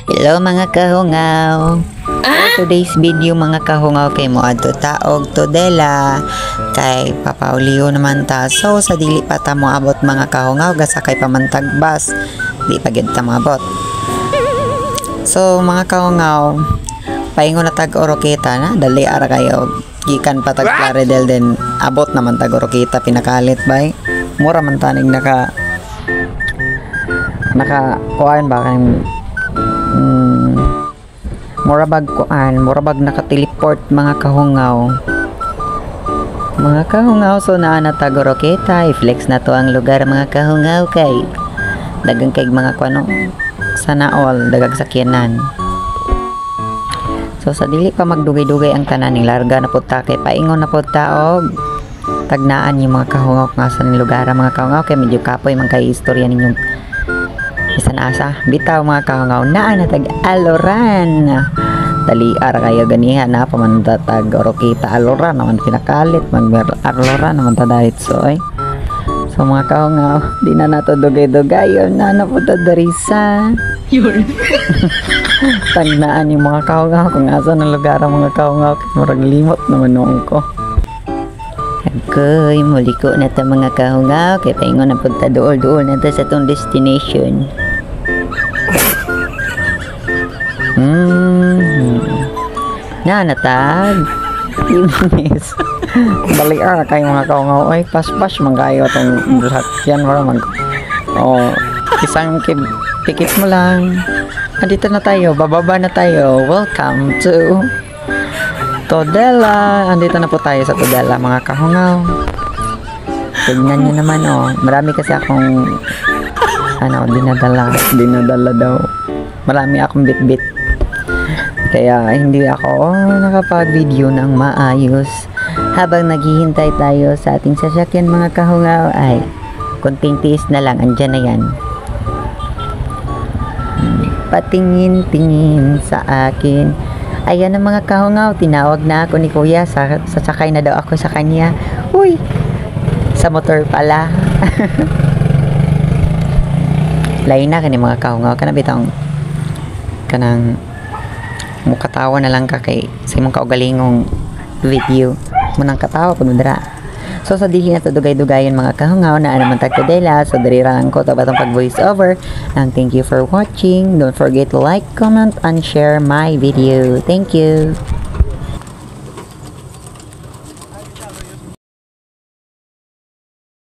Hello mga kahungaw. For today's video mga kahungaw kay mo adto taog Todela kay papauliw naman ta. So sa dili pa ta mo abot mga kahungaw gasakay pa man tagbas. Di pa gyud ta moabot. So mga kahungaw, paingon na tag Oroqueta na dali ara kayo gikan pa tag Plaridel din abot naman tag Oroqueta pinakalit bay. Mura man tanig naka kuan ba kanang murabag naka-teleport mga kahungaw. So naa na tag Oroqueta, i-flex na to ang lugar mga kahungaw kay dagang kay mga kuano sana all dagag sakyanan. So sa dili pa magdugay-dugay ang tanan ning larga na pud ta kay paingon na pud ta og tagnaan yung mga kahungaw nga sa lugar mga kahungaw kay medyo kapoy man kay istorya ninyong isan asa bitaw mga kahungaw naa na tag Aloran dali ara kayo ganiha na pamanda tag Oroqueta Aloran naman pinakalit mag Aloran naman ta diretso so mga kahungaw di na nato dugay-dugayon na napunta darisa yun tagnaan yung mga kahungaw kung asa ng lugar ang mga kahungaw murag limot naman noong ko. Agoy, muli ko na ta mga kahungaw kaya paingon na punta dool na ta sa tong destination. Natag inis balik kayo mga kahungaw ay pas man kayo itong yan wala mag isang pikit mo lang andito na tayo, bababa na tayo. Welcome to Todela. Andito na po tayo sa Todela mga kahungaw. Tignan nyo naman marami kasi akong dinadala daw. Marami akong bit kaya hindi ako nakapag-video ng maayos. Habang naghihintay tayo sa ating sasakyan mga kahungaw ay konting tiis na lang, andyan na yan. Patingin-tingin sa akin. Ayan ang mga kahungaw, tinawag na ako ni kuya, sasakay na daw ako sa kanya. Uy, sa motor pala. Lain na kani mga kahungaw, kanabitang kanang mukatawa na lang ka kay sa imong kaugalingong video munang katawa pag dira. So sa dili na to dugay-dugayon mga kahungaw na naman tag Todela. So diri ra lang ko to batong pag voice over. And thank you for watching. Don't forget to like, comment, and share my video. Thank you.